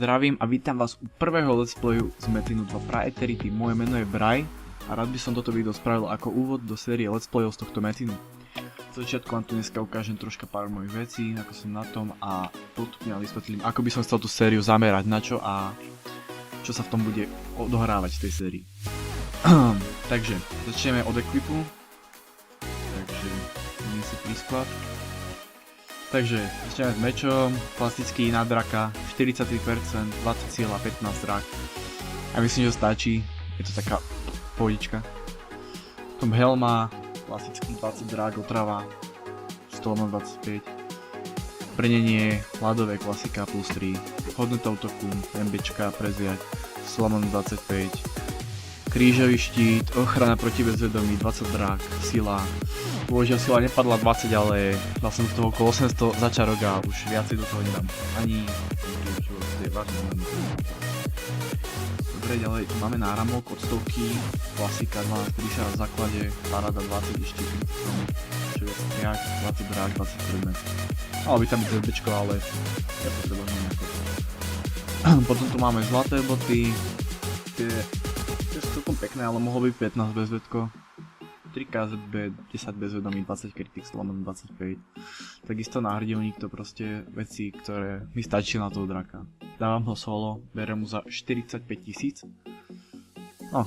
Zdravím a vítam vás u prvého let's playu z Metin 2 Praeterity. Moje meno je Braj a rád by som toto video spravil ako úvod do série let's playov z tohto Metinu. V začiatku vám tu dneska ukážem troška pár mojich vecí, ako som na tom a postupne vysvetlím, ako by som chcel tú sériu zamerať, na čo a čo sa v tom bude odohrávať v tej sérii. Takže začneme od equipu. Takže idem si prísklad. Takže začneme s mečom, klasický na draka, 43%, 20 cieľa, 15 drak. A myslím, že stačí, je to taká pohodička. Tom helma, klasický 20 drak, otrava, 125. Brnenie, ľadové klasika plus 3, hodnota útoku, MBčka, preziať, 125. Krížový štít, ochrana proti bezvedomí, 20 drak, sila. Bohužiaľ sila nepadla 20, ale dal som z toho okolo 800 za čarok a už viacej do toho nedám. Ani dobre, ďalej máme náramok od stovky, klasika 12 príša v základe, paráda 20 ešte, čo je nejak 20 drák, 20 predmet. Malo by tam byť ZBčko, ale ja potrebujem nejako. Potom tu máme zlaté boty, tie sú celkom pekné, ale mohlo byť 15 bezvedko. 3 KZB, 10 bezvedomí, 20 Critics, 25. Takisto náhrdelník, to proste veci, ktoré mi stačí na toho draka. Dávam ho solo, berem mu za 45 000. No,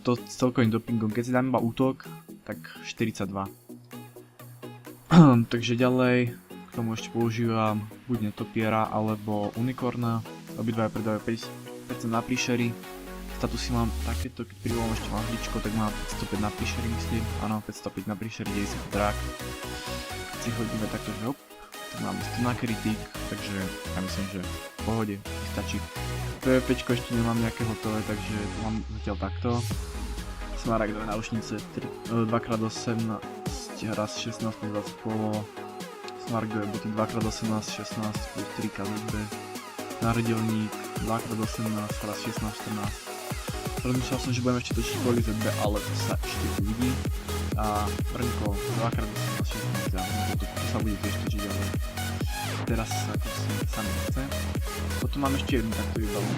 to s celkovým dopingom, keď si dám iba útok, tak 42. Takže ďalej, k tomu ešte používam buď netopiera, alebo unikorna. Obidva predávajú 5% na príšery. Statusy mám takéto, keď privolám ešte mahličko, tak mám 505 na príšery, myslím. Áno, 505 na príšery, 90 drák. Keď si hodíme takto, že hop, tak máme 100 na kritik, takže ja myslím, že v pohode mi stačí. PvPčko ešte nemám nejaké hotové, takže to mám zatiaľ takto. Smaragdové náušnice 2x18, raz 16 plus 20 polo. Smaragdové boty 2x18, 16 plus 3 KZB. Náhrdelník 2x18, raz 16, 14. Rozmýšľal som, že budem ešte točiť kvôli ZB, ale to sa ešte uvidí. A brnko 2x18, 16 a to sa bude tiež točiť, ale teraz sa nechce. Potom mám ešte jednu takú výbavu.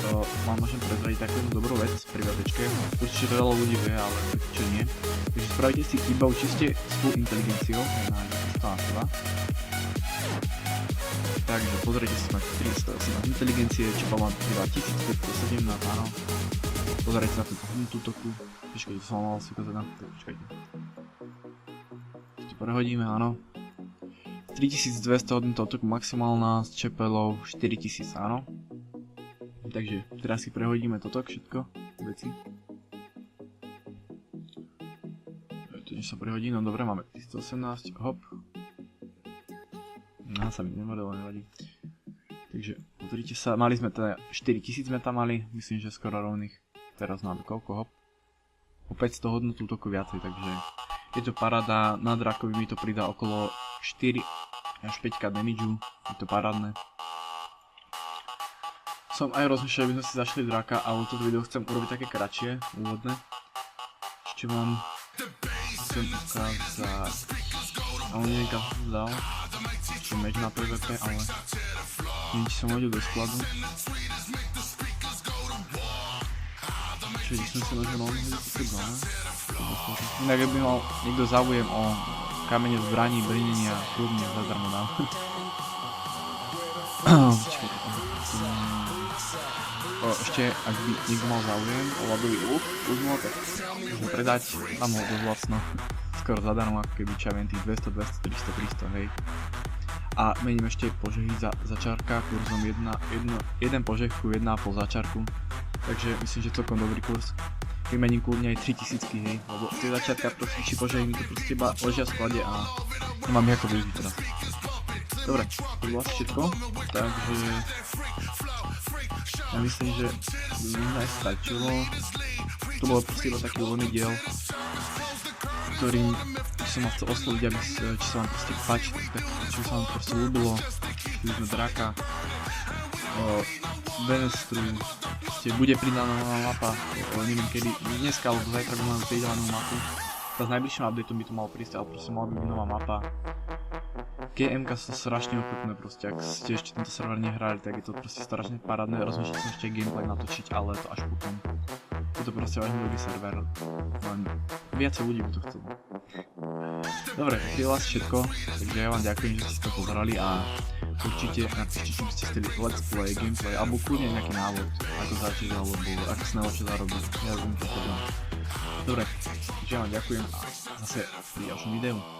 To vám môžem prezradiť takú dobrú vec pri VPčke. Určite to veľa ľudí vie, ale čo nie. Takže spravíte si výbavu čiste s full inteligenciou, na 100 na 2. Takže pozrite si, máte 318 inteligencie, čo mám 2517, áno. Pozrite sa na tú hodnotu toku. Počkajte, to som mal si ukázať na to, počkajte. Ešte prehodíme, áno. 3200 hodnota toku maximálna, s čepelou 4000, áno. Takže teraz si prehodíme toto všetko, veci. To než sa prehodí, no dobre, máme 318, hop. No, sa mi nemodelilo, nevadí. Takže pozrite sa, mali sme teda 4000 sme tam mali, myslím, že skoro rovných. Teraz máme koľko, hop. O 500 hodnotu útoku viacej, takže je to paráda, na drakovi mi to pridá okolo 4 až 5k damageu, je to parádne. Som aj rozmýšľal, aby sme si zašli draka, ale toto video chcem urobiť také kratšie, úvodné. Ešte vám chcem ukázať, ale niekam som dal. Čo meč na PvP, ale neviem, či som hodil do skladu. Čiže som si možno mohol hodiť také dole. Inak by mal niekto záujem o kamene zbraní, brnenia, kľudne zadarmo dám. Ešte, ak by niekto mal záujem o ľadový luk, kľudno, tak môžem predať, mám ho dosť vlastno. Skoro zadarmo, ako keby čo ja viem, tých 200, 200, 300, 300, hej. A mením ešte požehy za čárka kurzom 1 požeh ku 1,5 za čárku. Takže myslím, že celkom dobrý kurz. Vymením kľudne aj 3000, hej, lebo tie začiatka proste či požehy mi to proste iba ležia v sklade a nemám ich ako využiť teraz. Dobre, to bolo asi všetko, takže ja myslím, že by mi aj stačilo. To bolo proste iba taký voľný diel, ktorým som vás chcel osloviť, aby či sa vám proste páči, či sa vám proste ľúbilo, či sme draka, Venestru, bude pridaná nová mapa, neviem kedy, dneska alebo zajtra by máme pridanú mapu, s najbližším updateom by to malo prísť, ale proste mala by byť nová mapa. GMK sú strašne ochutné proste, ak ste ešte tento server nehrali, tak je to proste strašne parádne, rozmýšľal som ešte gameplay natočiť, ale to až potom. Je to proste veľmi dobrý server, len viacej ľudí by to chcelo. Dobre, to je vlastne všetko, takže ja vám ďakujem, že ste to pozerali a určite napíšte, či by ste chceli let's play, gameplay, alebo kľudne nejaký návod, ako začať, alebo ako sa najlepšie zarobiť, ja robím to problém. Dobre, takže ja vám ďakujem a zase pri ďalšom videu.